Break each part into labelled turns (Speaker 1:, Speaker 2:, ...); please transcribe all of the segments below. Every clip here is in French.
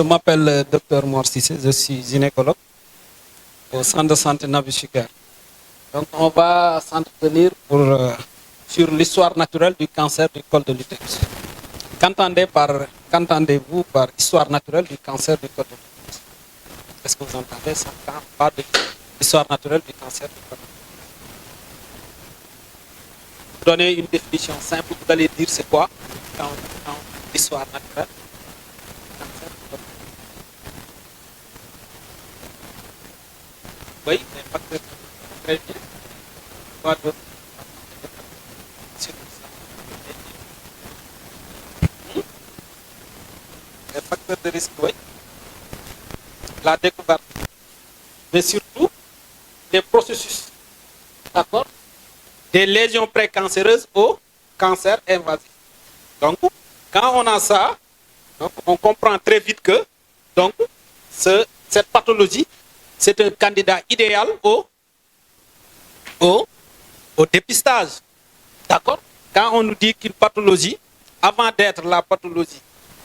Speaker 1: Je m'appelle Dr Mor Cissé, je suis gynécologue au centre de santé Nabi Choucair. Donc on va s'entretenir sur l'histoire naturelle du cancer du col de l'utérus. Qu'entendez-vous par histoire naturelle du cancer du col de l'utérus? Est-ce que vous entendez ça quand on parle de l'histoire naturelle du cancer du col de l'utérus? Pour donner une définition simple, vous allez dire c'est quoi quand l'histoire naturelle du cancer du col de l'utérus? Oui, les facteurs. Très bien. Quoi d'autre? Les facteurs de risque, oui. La découverte. Mais surtout, des processus. D'accord? Des lésions précancéreuses au cancer invasif. Donc, quand on a ça, donc, on comprend très vite que donc, cette pathologie, c'est un candidat idéal au dépistage. D'accord? Quand on nous dit qu'une pathologie, avant d'être la pathologie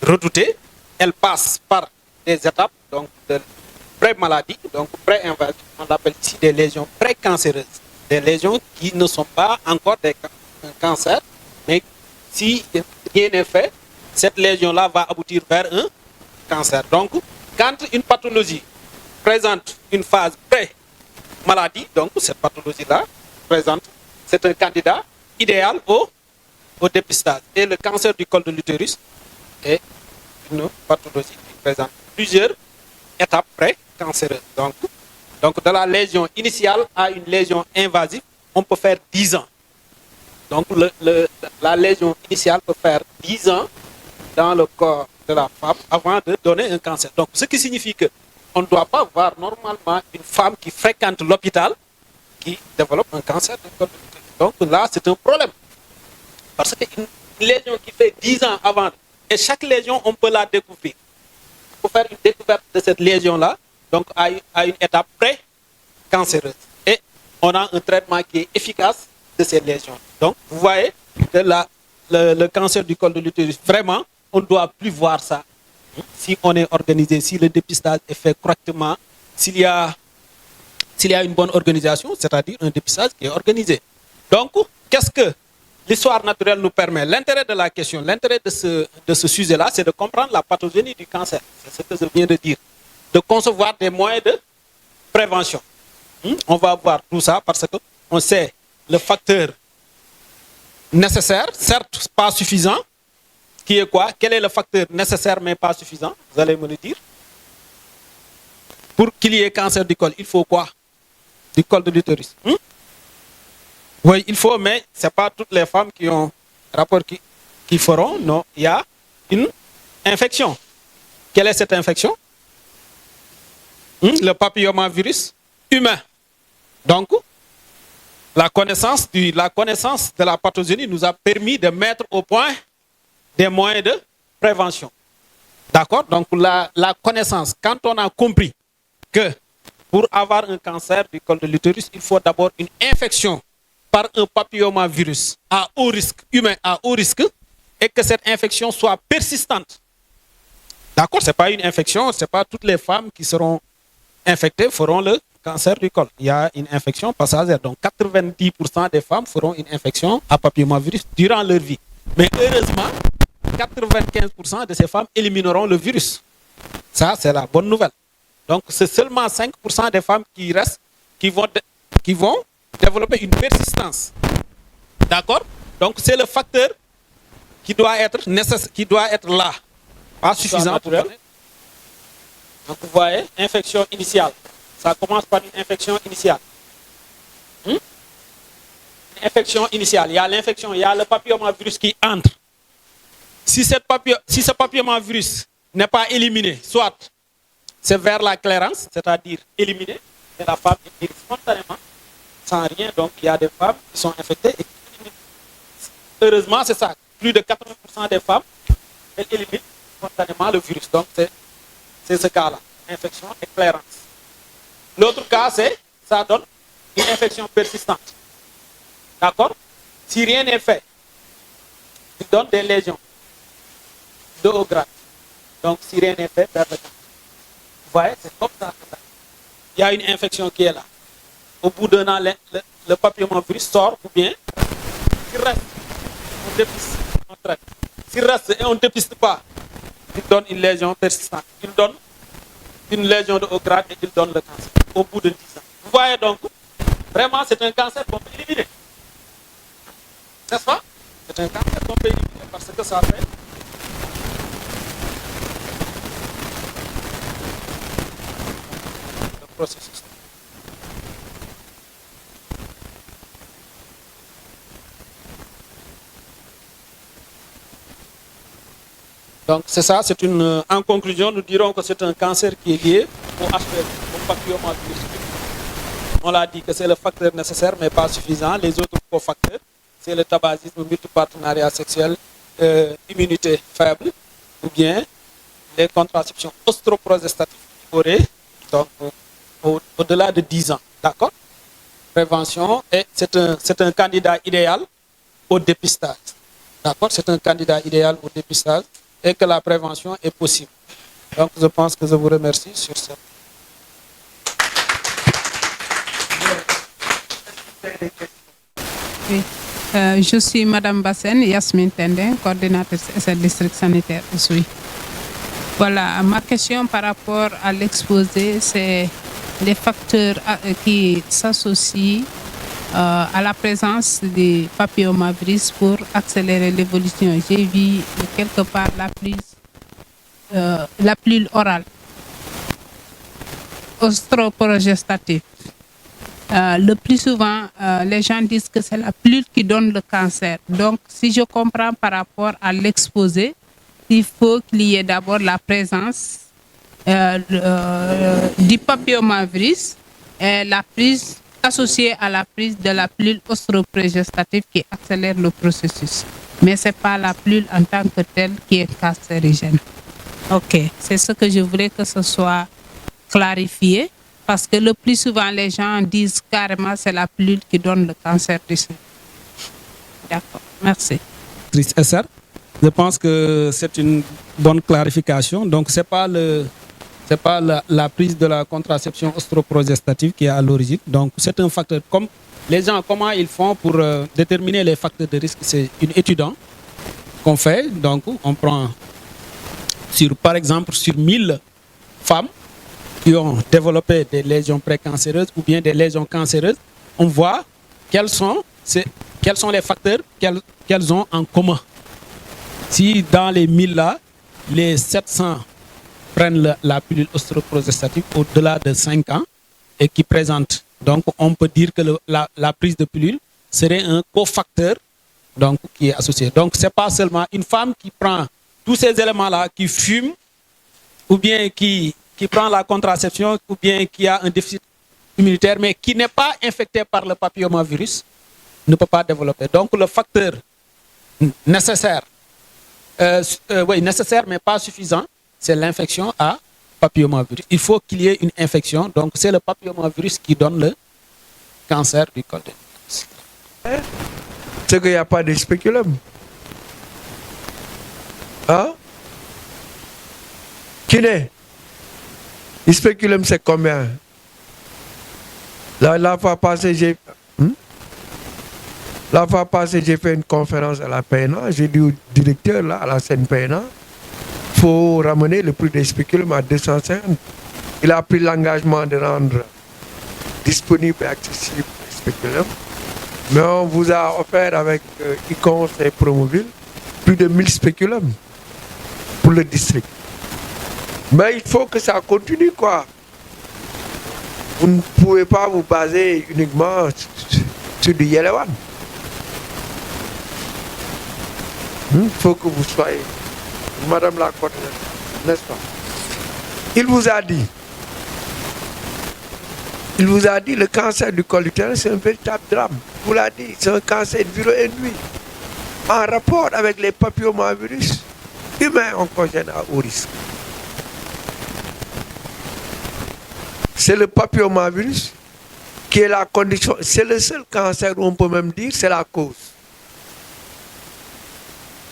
Speaker 1: redoutée, elle passe par des étapes donc, de pré-maladie, donc pré-invasive. On appelle ici des lésions précancéreuses. Des lésions qui ne sont pas encore un cancer, mais si rien n'est fait, cette lésion-là va aboutir vers un cancer. Donc, quand une pathologie présente une phase pré-maladie, donc cette pathologie-là présente, c'est un candidat idéal au dépistage. Et le cancer du col de l'utérus est une pathologie qui présente plusieurs étapes pré-cancéreuses. Donc, de la lésion initiale à une lésion invasive, on peut faire 10 ans. Donc, la lésion initiale peut faire 10 ans dans le corps de la femme avant de donner un cancer. Donc, ce qui signifie qu'on ne doit pas voir normalement une femme qui fréquente l'hôpital qui développe un cancer du col de l'utérus. Donc là, c'est un problème. Parce qu'une lésion qui fait 10 ans avant, et chaque lésion, on peut la découvrir. Il faut faire une découverte de cette lésion-là, donc à une étape pré-cancéreuse. Et on a un traitement qui est efficace de ces lésions. Donc, vous voyez que le cancer du col de l'utérus, vraiment, on ne doit plus voir ça. Si on est organisé, si le dépistage est fait correctement, s'il y a une bonne organisation, c'est-à-dire un dépistage qui est organisé. Donc, qu'est-ce que l'histoire naturelle nous permet? L'intérêt de la question, l'intérêt de ce sujet-là, c'est de comprendre la pathogénie du cancer. C'est ce que je viens de dire. De concevoir des moyens de prévention. On va voir tout ça parce qu'on sait le facteur nécessaire, certes pas suffisant, qui est quoi? Quel est le facteur nécessaire mais pas suffisant? Vous allez me le dire. Pour qu'il y ait cancer du col, il faut quoi? Du col de l'utérus. Oui, il faut, mais ce n'est pas toutes les femmes qui ont rapport qui feront. Non, il y a une infection. Quelle est cette infection? Le papillomavirus humain. Donc, la connaissance de la pathogénie nous a permis de mettre au point des moyens de prévention. D'accord? Donc, la connaissance, quand on a compris que pour avoir un cancer du col de l'utérus, il faut d'abord une infection par un papillomavirus à haut risque, humain à haut risque, et que cette infection soit persistante. D'accord? Ce n'est pas une infection, ce n'est pas toutes les femmes qui seront infectées feront le cancer du col. Il y a une infection passagère. Donc 90% des femmes feront une infection à papillomavirus durant leur vie. Mais heureusement, 95% de ces femmes élimineront le virus. Ça, c'est la bonne nouvelle. Donc, c'est seulement 5% des femmes qui restent qui vont développer une persistance. D'accord? Donc, c'est le facteur qui doit être nécessaire, qui doit être là. Pas suffisant pour elle. Donc, vous voyez, infection initiale. Ça commence par une infection initiale. Une infection initiale. Il y a l'infection, il y a le papillomavirus qui entre. Si ce papillomavirus n'est pas éliminé, soit c'est vers la clairance, c'est-à-dire éliminé, et la femme est spontanément, sans rien. Donc, il y a des femmes qui sont infectées et qui éliminent. Heureusement, c'est ça. Plus de 80% des femmes, elles éliminent spontanément le virus. Donc, c'est ce cas-là. Infection et clairance. L'autre cas, ça donne une infection persistante. D'accord? Si rien n'est fait, il donne des lésions de haut grade. Donc, si rien n'est fait, perdre le cancer. Vous voyez, c'est comme ça que ça. Il y a une infection qui est là. Au bout d'un an, le papillomavirus sort ou bien s'il reste, on dépiste, on traite. S'il reste et on ne dépiste pas, il donne une lésion persistante. Il donne une lésion de haut grade et il donne le cancer au bout de 10 ans. Vous voyez donc, vraiment, c'est un cancer qu'on peut éliminer. N'est-ce pas? C'est un cancer qu'on peut éliminer parce que ça fait le processus. Donc c'est ça, en conclusion, nous dirons que c'est un cancer qui est lié au HPV, au papillomavirus. On l'a dit que c'est le facteur nécessaire mais pas suffisant. Les autres cofacteurs, c'est le tabagisme, multipartenariat sexuel, immunité faible, ou bien les contraceptions ostroprogestatives qui auraient donc au-delà de 10 ans. D'accord? Prévention, et c'est un candidat idéal au dépistage. D'accord? C'est un candidat idéal au dépistage et que la prévention est possible. Donc je pense que je vous remercie sur ça.
Speaker 2: Oui. Je suis Madame Bassène, Yasmine Tendin, coordinatrice SR District Sanitaire Oussouye. Voilà, ma question par rapport à l'exposé, c'est les facteurs qui s'associent à la présence des papillomavirus pour accélérer l'évolution. J'ai vu quelque part la pilule orale, ostroprogestative. Le plus souvent, les gens disent que c'est la pilule qui donne le cancer. Donc, si je comprends par rapport à l'exposé, il faut qu'il y ait d'abord la présence du papillomavirus et la prise associée à la prise de la pilule ostroprogestative qui accélère le processus. Mais ce n'est pas la pilule en tant que telle qui est cancérigène. Ok, c'est ce que je voulais que ce soit clarifié. Parce que le plus souvent, les gens disent carrément que c'est la pilule qui donne le cancer du sein. D'accord, merci.
Speaker 1: SR, je pense que c'est une bonne clarification. Donc, ce n'est pas, la prise de la contraception ostroprogestative qui est à l'origine. Donc, c'est un facteur. Comme les gens, comment ils font pour déterminer les facteurs de risque? C'est une étude qu'on fait. Donc, on prend, par exemple, sur 1000 femmes qui ont développé des lésions précancéreuses ou bien des lésions cancéreuses, on voit quels sont les facteurs qu'elles ont en commun. Si dans les 1000 là, les 700 prennent la pilule ostroprogestative au-delà de 5 ans et qui présentent, donc on peut dire que la prise de pilule serait un cofacteur donc, qui est associé. Donc ce n'est pas seulement une femme qui prend tous ces éléments-là, qui fume ou bien qui prend la contraception ou bien qui a un déficit immunitaire, mais qui n'est pas infecté par le papillomavirus, ne peut pas développer. Donc le facteur nécessaire, nécessaire mais pas suffisant, c'est l'infection à papillomavirus. Il faut qu'il y ait une infection, donc c'est le papillomavirus qui donne le cancer du col de l'utérus.
Speaker 3: C'est qu'il n'y a pas de spéculum. Hein? Kiné? Le spéculum, c'est combien? La fois passée, j'ai fait une conférence à la PNA. J'ai dit au directeur, là, à la CNPNA, il faut ramener le prix des spéculums à 250. Il a pris l'engagement de rendre disponible et accessible les spéculums. Mais on vous a offert avec Icons et Promoville plus de 1000 spéculums pour le district. Mais il faut que ça continue, quoi. Vous ne pouvez pas vous baser uniquement sur du Yelewan. Il faut que vous soyez, Madame la coordinatrice, n'est-ce pas? Il vous a dit, le cancer du col utérin, c'est un véritable drame. Il vous l'a dit, c'est un cancer viro-induit. En rapport avec les papillomavirus humains oncogènes à haut risque. C'est le papillomavirus qui est la condition, c'est le seul cancer où on peut même dire c'est la cause.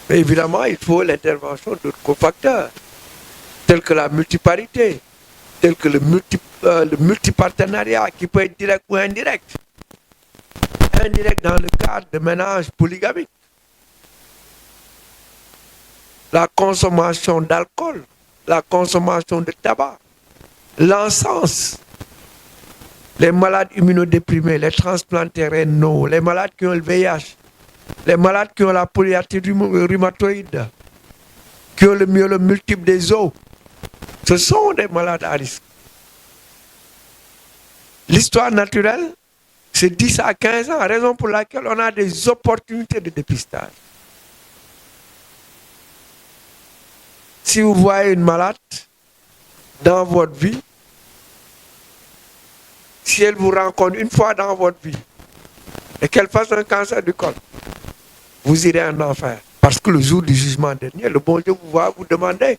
Speaker 3: Mais évidemment, il faut l'intervention d'autres cofacteurs. tels que la multiparité, tels que le multipartenariat qui peut être direct ou indirect. Indirect dans le cadre de ménages polygamiques. La consommation d'alcool, la consommation de tabac, l'encens, les malades immunodéprimés, les transplantés rénaux, les malades qui ont le VIH, les malades qui ont la polyarthrite rhumatoïde, qui ont le myélome multiple des os, ce sont des malades à risque. L'histoire naturelle, c'est 10 à 15 ans, raison pour laquelle on a des opportunités de dépistage. Si vous voyez une malade dans votre vie, si elle vous rencontre une fois dans votre vie et qu'elle fasse un cancer du col, vous irez en enfer. Parce que le jour du jugement dernier, le bon Dieu va vous demander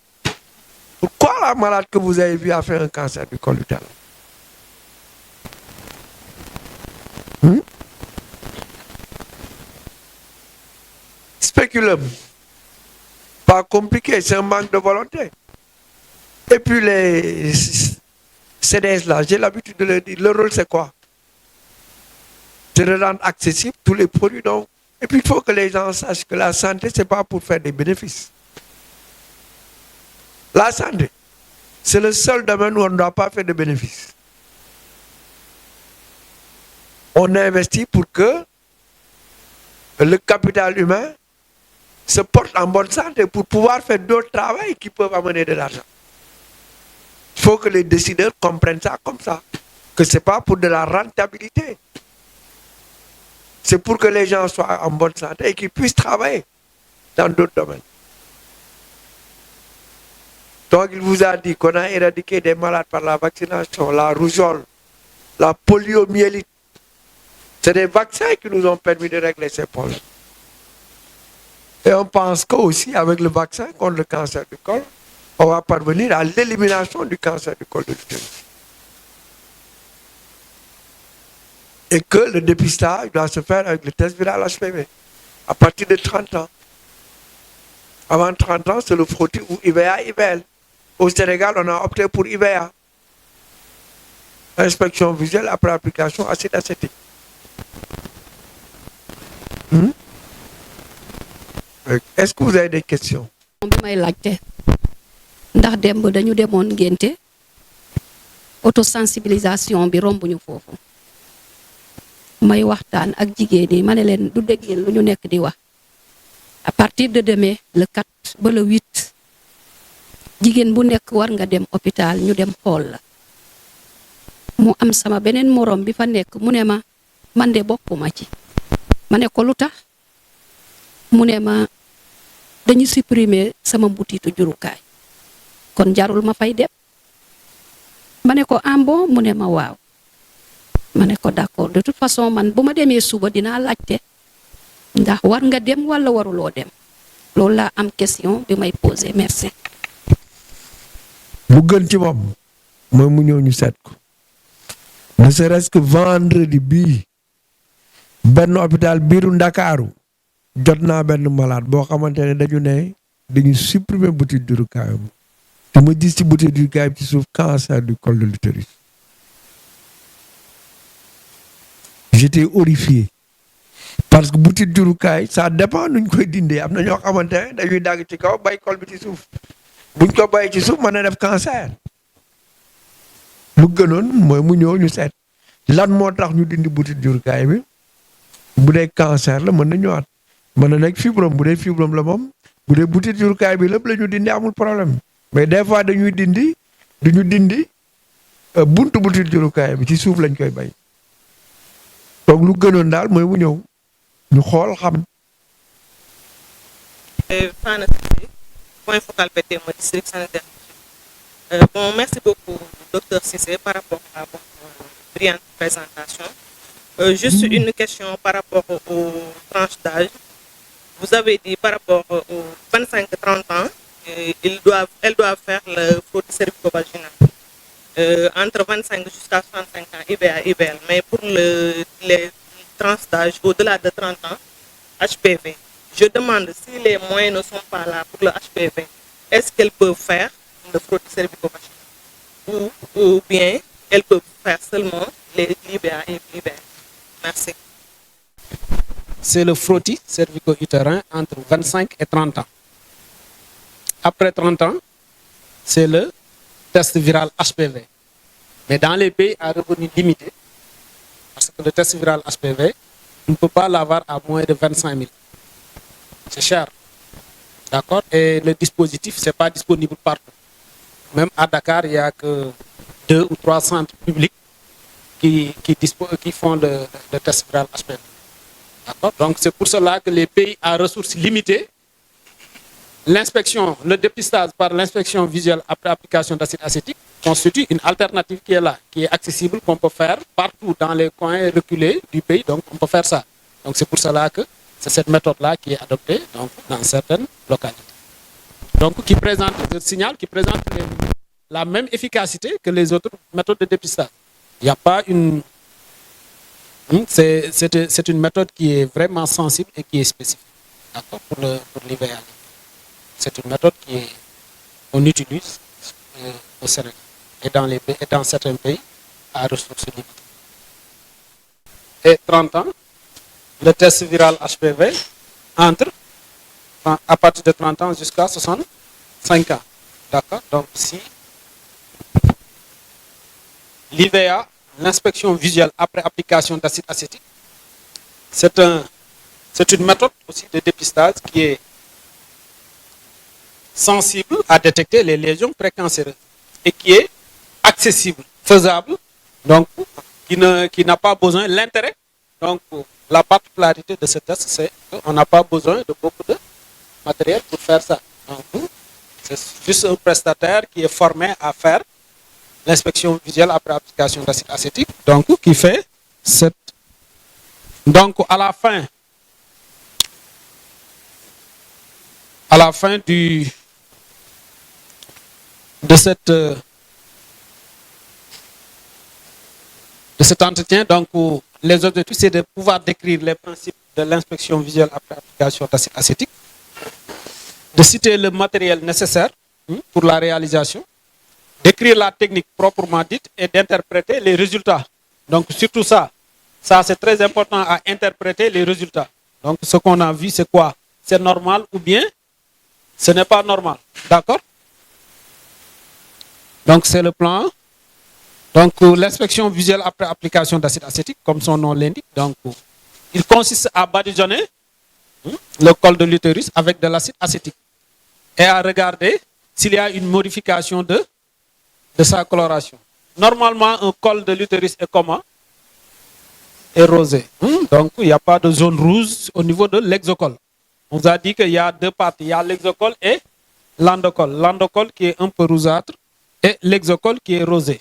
Speaker 3: pourquoi la malade que vous avez vue a fait un cancer du col utérin. Spéculum. Pas compliqué, c'est un manque de volonté. Et puis les CDS là, j'ai l'habitude de le dire, le rôle c'est quoi? C'est de rendre accessible tous les produits. Donc. Et puis il faut que les gens sachent que la santé, c'est pas pour faire des bénéfices. La santé, c'est le seul domaine où on ne doit pas faire de bénéfices. On investit pour que le capital humain se porte en bonne santé pour pouvoir faire d'autres travaux qui peuvent amener de l'argent. Il faut que les décideurs comprennent ça comme ça, que ce n'est pas pour de la rentabilité. C'est pour que les gens soient en bonne santé et qu'ils puissent travailler dans d'autres domaines. Donc il vous a dit qu'on a éradiqué des malades par la vaccination, la rougeole, la poliomyélite. C'est des vaccins qui nous ont permis de régler ces problèmes. Et on pense qu'aussi avec le vaccin contre le cancer du col, on va parvenir à l'élimination du cancer du col de l'utérus. Et que le dépistage doit se faire avec le test viral HPV à partir de 30 ans. Avant 30 ans, c'est le frottis ou IVA-IVL. Au Sénégal, on a opté pour IVA. Inspection visuelle après application acide acétique. Est-ce que vous avez des questions?
Speaker 4: bi may laajte ndax demb dañu demoon ngénte autosensibilisation bi rombuñu foofu may waxtaan ak jigéen yi ma ne leen du dégg ngeen lu ñu nekk di wax à partir de demain le 4 ba le 8 jigéen bu nekk war nga dem hôpital ñu dem xool la mu am sama beneen morom bi fa nekk mu ne ma man de bokkuma ci ma ne ko lu tax mu ne ma dañu supprimer sama mbutitu jurukaay kon jarul ma fay dem ma ne ko bon mu ne ma waaw ma ne ko d'accord de toute façon man bu ma demee suba dinaa laajte ndax war nga dem wala waruloo dem loolu laa am question bi may poser merci.
Speaker 3: bu gën ci moom mooy mu ñëw ñu seet ko ne serait-ce que vendredi bii benn hôpital biiru Ndakaaru jot naa benn malade boo xamante ne dañu supprimer butit jurukaayam te ma gis ci butit jurukaayam ci suuf cancer du col de l'utérus. J'étais horrifié parce que butit jurukaay ça dépend nuñ koy dindee am na ñoo xamante ne dañuy dagg ci kaw bay col bi ci suuf buñ ko bay ci suuf mën na def cancer. lu gënoon mooy mu ñëw ñu seet lan moo tax ñu dindi butit jurukaay bi bu dee cancer la mën na ñëwaat. mën na nekk fibrome bu dee fibrome la moom bu dee butit jurukaay bi lépp la ñu dindi amul problème mais des fois duñu dindi buntu butit jurukaay bi ci suuf lañ koy bay donc lu gënoon daal mooy mu ñëw ñu xool xam.
Speaker 5: Fana Cissé, point focal PTM district sanitaire. Bon, merci beaucoup docteur Cissé par rapport à votre brillante présentation. Juste une question par rapport aux tranches d'âge. Vous avez dit par rapport aux 25-30 ans, elles doivent faire le frottis cervico-vaginal. Entre 25 jusqu'à 65 ans, IVA, IVL. Mais pour les tranches d'âge au-delà de 30 ans, HPV. Je demande si les moyens ne sont pas là pour le HPV. Est-ce qu'elles peuvent faire de frottis cervico-vaginaux ou bien elles peuvent faire seulement les libéa et libéa. Merci.
Speaker 1: C'est le frottis cervico-utérin entre 25 et 30 ans. Après 30 ans, c'est le test viral HPV. Mais dans les pays à revenus limités, parce que le test viral HPV, on ne peut pas l'avoir à moins de 25 000. C'est cher. D'accord? Et le dispositif, ce n'est pas disponible partout. Même à Dakar, il n'y a que 2 ou 3 centres publics qui font le test viral HPV. D'accord? Donc c'est pour cela que les pays à ressources limitées, l'inspection, le dépistage par l'inspection visuelle après application d'acide acétique constitue une alternative qui est là, qui est accessible, qu'on peut faire partout dans les coins reculés du pays. Donc on peut faire ça. Donc c'est pour cela que c'est cette méthode-là qui est adoptée donc, dans certaines localités. Donc qui présente, je signale, qui présente la même efficacité que les autres méthodes de dépistage. Il n'y a pas une... C'est une méthode qui est vraiment sensible et qui est spécifique. D'accord? Pour l'IVA. C'est une méthode qu'on utilise au Sénégal et dans certains pays à ressources limitées. Et 30 ans, le test viral HPV à partir de 30 ans jusqu'à 65 ans. D'accord? Donc si l'IVA, l'inspection visuelle après application d'acide acétique, c'est une méthode aussi de dépistage qui est sensible à détecter les lésions précancéreuses et qui est accessible, faisable, donc qui n'a pas besoin. L'intérêt, donc la particularité de ce test, c'est qu'on n'a pas besoin de beaucoup de matériel pour faire ça. Donc c'est juste un prestataire qui est formé à faire l'inspection visuelle après application d'acide acétique, donc qui fait cette... Donc à la fin de cet entretien, donc les objectifs, c'est de pouvoir décrire les principes de l'inspection visuelle après application d'acide acétique, de citer le matériel nécessaire pour la réalisation, d'écrire la technique proprement dite et d'interpréter les résultats. Donc surtout ça c'est très important à interpréter les résultats. Donc ce qu'on a vu, c'est quoi? C'est normal ou bien ce n'est pas normal. D'accord? Donc c'est le plan. Donc l'inspection visuelle après application d'acide acétique, comme son nom l'indique, donc il consiste à badigeonner le col de l'utérus avec de l'acide acétique et à regarder s'il y a une modification de sa coloration. Normalement, un col de l'utérus est comment? Est rosé. Donc il n'y a pas de zone rouge au niveau de l'exocole. On vous a dit qu'il y a deux parties. Il y a l'exocole et l'endocole. L'endocole qui est un peu rougeâtre et l'exocole qui est rosé.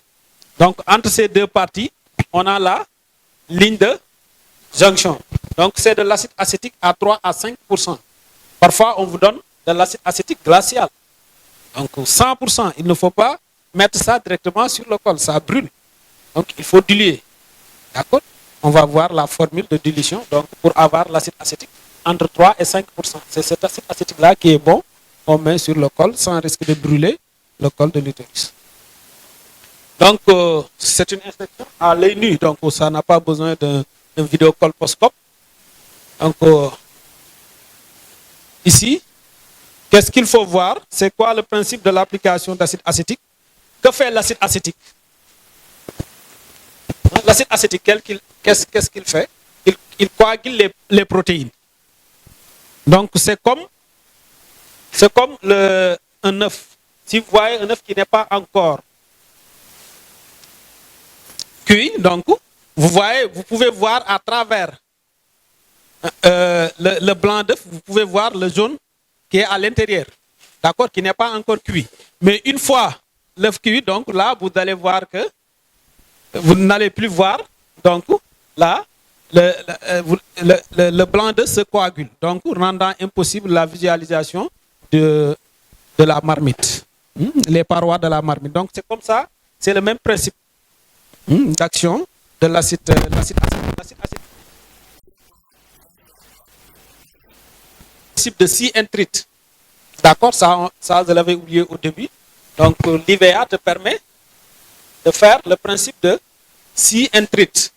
Speaker 1: Donc, entre ces deux parties, on a la ligne de jonction. Donc, c'est de l'acide acétique à 3 à 5%. Parfois, on vous donne de l'acide acétique glacial. Donc, 100%. Il ne faut pas mettre ça directement sur le col. Ça brûle. Donc, il faut diluer. D'accord? On va voir la formule de dilution. Donc, pour avoir l'acide acétique entre 3 et 5%. C'est cet acide acétique-là qui est bon. On met sur le col sans risque de brûler le col de l'utérus. Donc, c'est une inspection à l'œil nu. Donc, ça n'a pas besoin d'un vidéocolposcope. Donc, ici, qu'est-ce qu'il faut voir? C'est quoi le principe de l'application d'acide acétique? Que fait l'acide acétique? L'acide acétique, qu'est-ce qu'il fait? Il coagule les protéines. Donc, c'est comme un œuf. Si vous voyez un œuf qui n'est pas encore cuit, donc vous pouvez voir à travers le blanc d'œuf, vous pouvez voir le jaune qui est à l'intérieur, d'accord, qui n'est pas encore cuit. Mais une fois l'œuf cuit, donc là, vous allez voir que vous n'allez plus voir, donc là, le blanc d'œuf se coagule, donc rendant impossible la visualisation de la marmite, les parois de la marmite. Donc c'est comme ça, c'est le même principe d'action de l'acide acétique. Principe de C-intrite. D'accord, ça je l'avais oublié au début. Donc, l'IVA te permet de faire le principe de see and treat.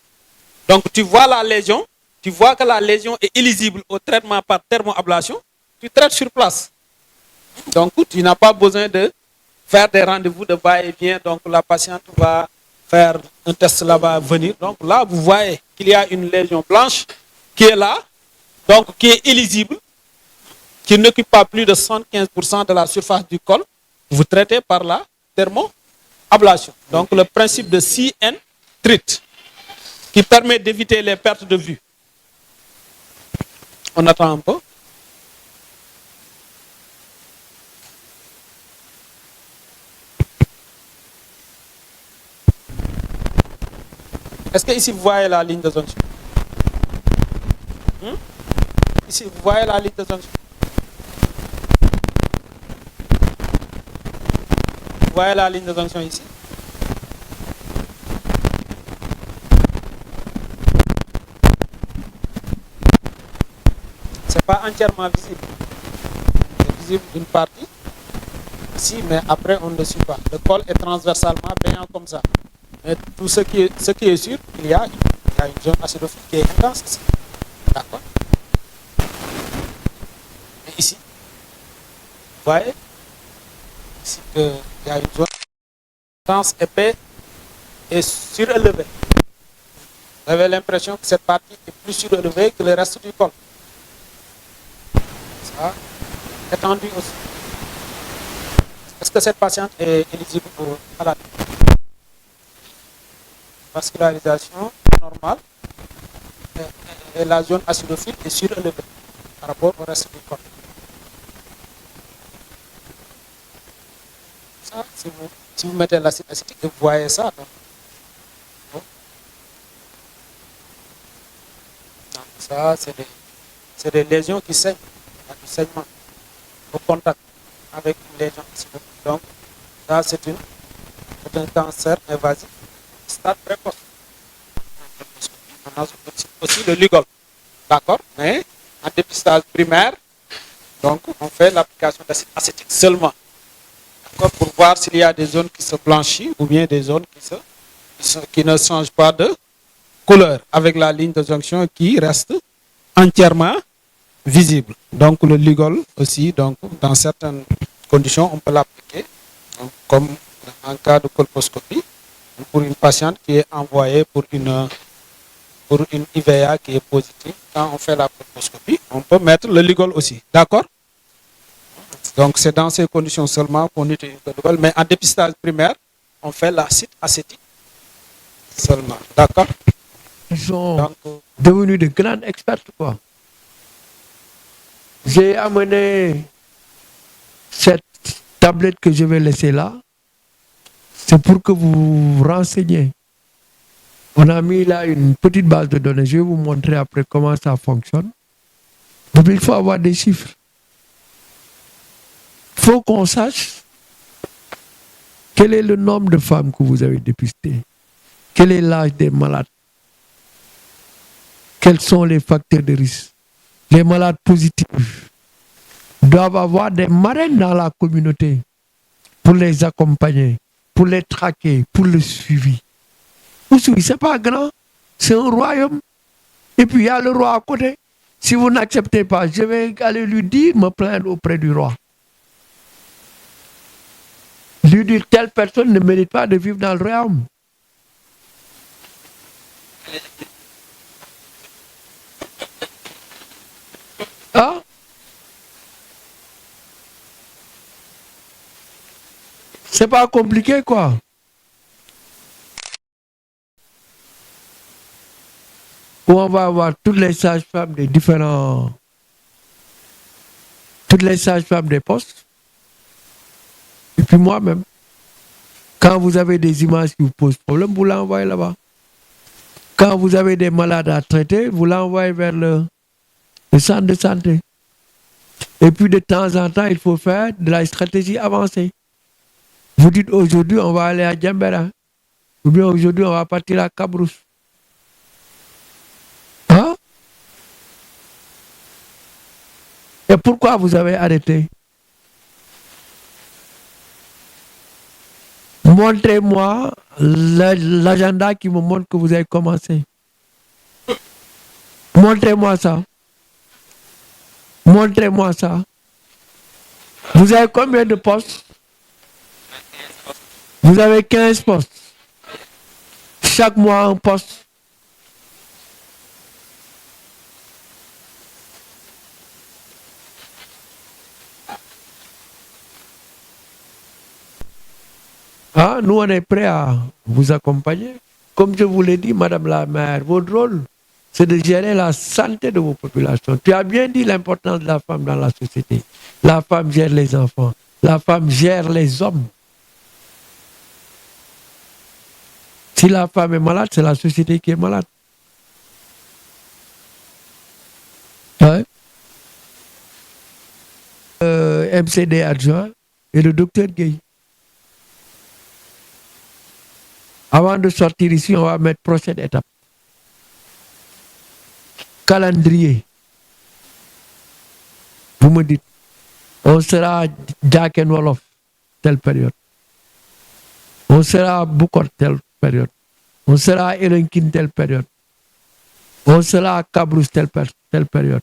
Speaker 1: Donc, tu vois la lésion, tu vois que la lésion est éligible au traitement par thermoablation, tu traites sur place. Donc, tu n'as pas besoin de faire des rendez-vous de va-et-vient. Donc, la patiente va faire un test là-bas, venir. Donc, là, vous voyez qu'il y a une lésion blanche qui est là, donc qui est éligible, qui n'occupe pas plus de 75% de la surface du col. Vous traitez par la thermoablation. Donc, le principe de see and treat, qui permet d'éviter les pertes de vue. On attend un peu. Est-ce que ici vous voyez la ligne de jonction? Ici vous voyez la ligne de jonction? Vous voyez la ligne de jonction ici? C'est pas entièrement visible. C'est visible d'une partie ici, mais après on ne le suit pas. Le col est transversalement baignant comme ça. Mais tout ce qui est sûr, il y a une zone acidophile qui est intense ici. D'accord? Et ici, vous voyez ici qu'il y a une zone intense, épais et surélevée. Vous avez l'impression que cette partie est plus surélevée que le reste du col. Ça, étendu aussi. Est-ce que cette patiente est éligible à la vascularisation normale et la zone acidophile est surélevée par rapport au reste du corps? Ça, si vous mettez l'acide acétique, vous voyez ça. Donc ça, c'est des lésions qui saignent. Il y a du saignement au contact avec une lésion acidophile. Donc, ça, c'est un cancer invasif stade précoce. On a aussi le Lugol. D'accord? Mais en dépistage primaire, donc on fait l'application d'acide acétique seulement. D'accord? Pour voir s'il y a des zones qui se blanchissent ou bien des zones qui ne changent pas de couleur, avec la ligne de jonction qui reste entièrement visible. Donc le Lugol aussi, donc, dans certaines conditions, on peut l'appliquer, comme en cas de colposcopie, pour une patiente qui est envoyée pour une IVA qui est positive. Quand on fait la colposcopie, on peut mettre le Lugol aussi. D'accord? Donc c'est dans ces conditions seulement qu'on utilise le Lugol, mais en dépistage primaire, on fait l'acide acétique seulement. D'accord?
Speaker 3: Ils sont
Speaker 1: Donc,
Speaker 3: devenus de grands experts, quoi. J'ai amené cette tablette que je vais laisser là. C'est pour que vous vous renseigniez. On a mis là une petite base de données. Je vais vous montrer après comment ça fonctionne. Donc il faut avoir des chiffres. Il faut qu'on sache quel est le nombre de femmes que vous avez dépistées. Quel est l'âge des malades. Quels sont les facteurs de risque. Les malades positifs doivent avoir des marraines dans la communauté pour les accompagner, pour les traquer, pour le suivi. Ousoui, c'est pas grand, c'est un royaume. Et puis il y a le roi à côté. Si vous n'acceptez pas, je vais aller lui dire, me plaindre auprès du roi. Lui dire, telle personne ne mérite pas de vivre dans le royaume. Hein? C'est pas compliqué, quoi. Où on va avoir toutes les sages-femmes des différents... Toutes les sages-femmes des postes. Et puis moi-même. Quand vous avez des images qui vous posent problème, vous l'envoyez là-bas. Quand vous avez des malades à traiter, vous l'envoyez vers le centre de santé. Et puis de temps en temps, il faut faire de la stratégie avancée. Vous dites aujourd'hui, on va aller à Djembera. Ou bien aujourd'hui, on va partir à Cabrousse. Hein? Et pourquoi vous avez arrêté? Montrez-moi l'agenda qui me montre que vous avez commencé. Montrez-moi ça. Montrez-moi ça. Vous avez combien de postes? Vous avez 15 postes. Chaque mois un poste. Ah, nous, on est prêts à vous accompagner. Comme je vous l'ai dit, Madame la maire, votre rôle, c'est de gérer la santé de vos populations. Tu as bien dit l'importance de la femme dans la société. La femme gère les enfants. La femme gère les hommes. Si la femme est malade, c'est la société qui est malade. Ouais. MCD adjoint et le docteur Gueye. Avant de sortir ici, on va mettre prochaine étape. Calendrier. Vous me dites, on sera Jack and Wolof, telle période. On sera Bukot, telle période. On sera Elenkin, telle période. On sera Kabrous, telle période.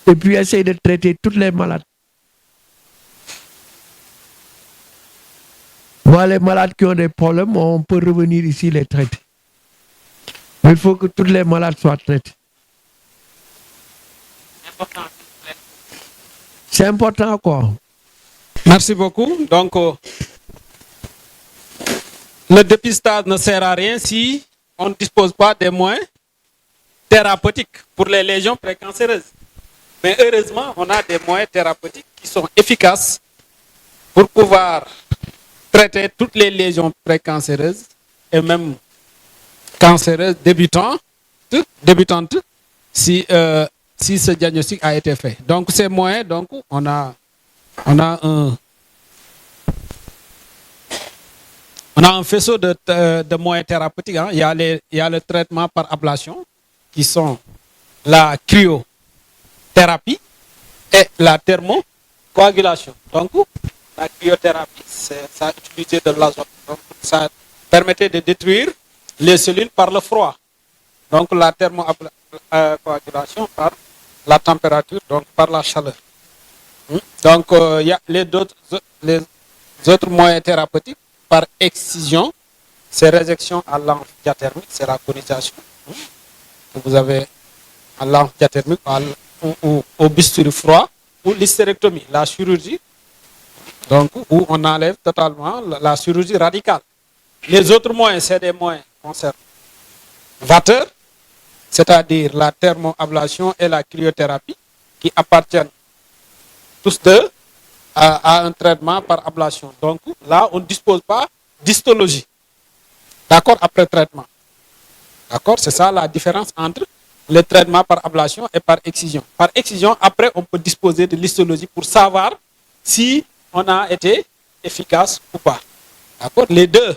Speaker 3: Et puis essayer de traiter toutes les malades. Moi, les malades qui ont des problèmes, on peut revenir ici les traiter. Mais il faut que tous les malades soient traités. C'est important quoi.
Speaker 1: Merci beaucoup. Donc, le dépistage ne sert à rien si on ne dispose pas des moyens thérapeutiques pour les lésions précancéreuses. Mais heureusement, on a des moyens thérapeutiques qui sont efficaces pour pouvoir traiter toutes les lésions précancéreuses et même cancéreuses débutantes si ce diagnostic a été fait. Donc ces moyens, donc on a un faisceau de moyens thérapeutiques. Hein. Il y a le traitement par ablation qui sont la cryothérapie et la thermocoagulation. Donc la cryothérapie, ça utilisait de l'azote. Donc ça permettait de détruire les cellules par le froid. Donc la thermocoagulation par la température, donc par la chaleur. Donc il y a les autres moyens thérapeutiques par excision, c'est résection à l'angle diathermique, c'est la conisation. Vous avez à l'angle diathermique ou au bisturi froid ou l'hystérectomie, la chirurgie, donc où on enlève totalement la chirurgie radicale. Les autres moyens, c'est des moyens conservateurs, c'est-à-dire la thermoablation et la cryothérapie, qui appartiennent tous deux à un traitement par ablation. Donc là, on ne dispose pas d'histologie. D'accord, après traitement. D'accord, c'est ça la différence entre le traitement par ablation et par excision. Par excision, après, on peut disposer de l'histologie pour savoir si on a été efficace ou pas. D'accord, les deux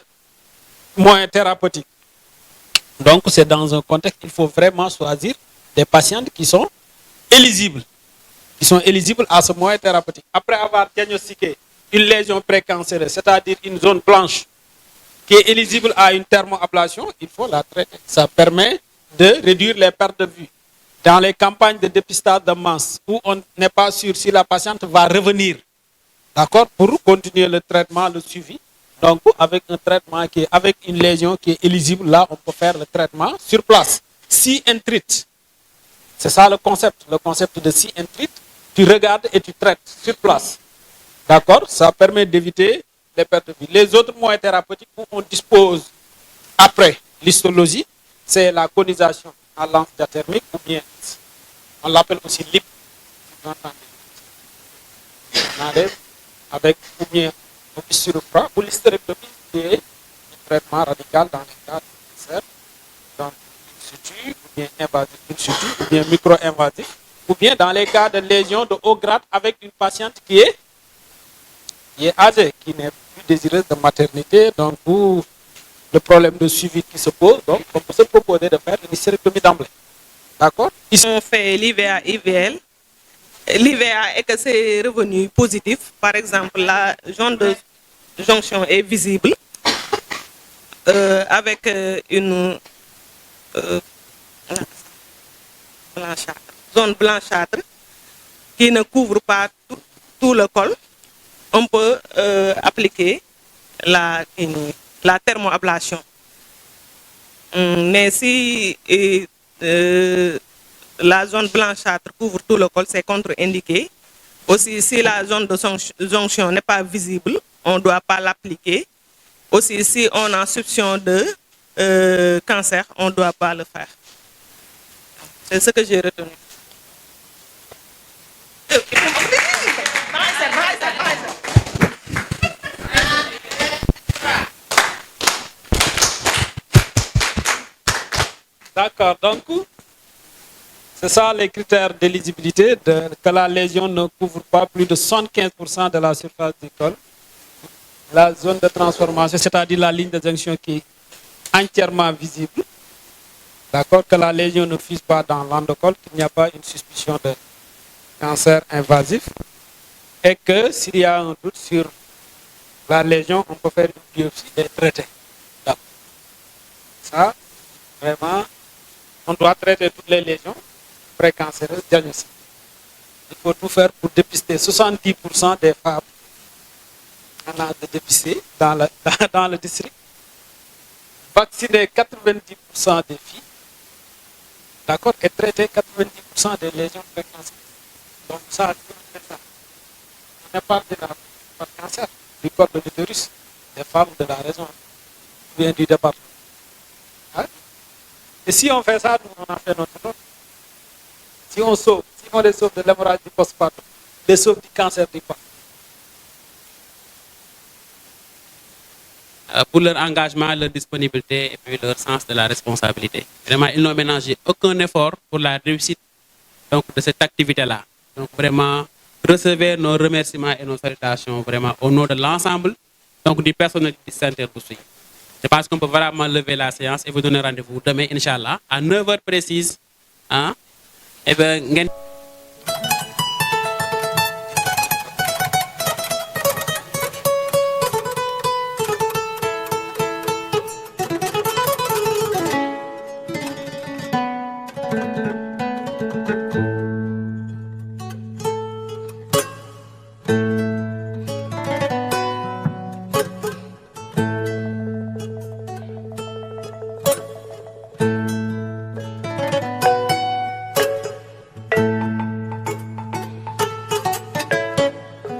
Speaker 1: moyens thérapeutiques. Donc, c'est dans un contexte, il faut vraiment choisir des patientes qui sont éligibles. Qui sont éligibles à ce moyen thérapeutique. Après avoir diagnostiqué une lésion précancéreuse, c'est-à-dire une zone blanche qui est éligible à une thermoablation, il faut la traiter. Ça permet de réduire les pertes de vue. Dans les campagnes de dépistage de masse, où on n'est pas sûr si la patiente va revenir, d'accord, pour continuer le traitement, le suivi. Donc, avec un traitement qui est, avec une lésion qui est éligible, là, on peut faire le traitement sur place. Si intrite, c'est ça le concept de si intrite. Tu regardes et tu traites sur place. D'accord? Ça permet d'éviter les pertes de vue. Les autres moyens thérapeutiques où on dispose après l'histologie, c'est la conisation à l'angle diathermique ou bien on l'appelle aussi LIP. On enlève avec ou bien au bisturi froid ou l'hystérectomie qui est un traitement radical dans les cas de cancer, donc in situ ou bien invasif in situ ou bien micro-invasif, ou bien dans les cas de lésions de haut grade avec une patiente qui est âgée, qui n'est plus désireuse de maternité, donc pour le problème de suivi qui se pose, donc on peut se proposer de faire une hystérectomie d'emblée. D'accord?
Speaker 5: On fait l'IVA-IVL l'IVA et que c'est revenu positif, par exemple, la zone de jonction est visible avec une blanchâtre, zone blanchâtre qui ne couvre pas tout le col, on peut appliquer la thermoablation. Mais si la zone blanchâtre couvre tout le col, c'est contre-indiqué. Aussi, si la zone de jonction n'est pas visible, on ne doit pas l'appliquer. Aussi, si on a soupçon de cancer, on ne doit pas le faire. C'est ce que j'ai retenu.
Speaker 1: D'accord, donc c'est ça les critères d'éligibilité, que la lésion ne couvre pas plus de 75% de la surface du col. La zone de transformation, c'est-à-dire la ligne de jonction qui est entièrement visible. D'accord, que la lésion ne fuse pas dans l'endocole, qu'il n'y a pas une suspicion de cancer invasif. Et que s'il y a un doute sur la lésion, on peut faire une biopsie et traiter. Donc, ça, vraiment, on doit traiter toutes les lésions précancéreuses diagnostiques. Il faut tout faire pour dépister 70% des femmes en âge de dépister dans le district. Vacciner 90% des filles. D'accord, et traiter 90% des lésions précancéreuses. Donc ça, on n'est pas de par cancer du corps de l'utérus, des femmes de la raison, ou bien du département. Hein? Et si on fait ça, nous, on a fait notre rôle. Si on les sauve de l'hémorragie du postpartum, les sauve du cancer du corps.
Speaker 6: Pour leur engagement, leur disponibilité et puis leur sens de la responsabilité. Vraiment, ils n'ont ménagé aucun effort pour la réussite donc, de cette activité-là. Donc vraiment, recevez nos remerciements et nos salutations vraiment au nom de l'ensemble donc du personnel du Centre Boussouye. Je pense qu'on peut vraiment lever la séance et vous donner rendez-vous demain, Inch'Allah, à 9h précises. Hein? Et bien,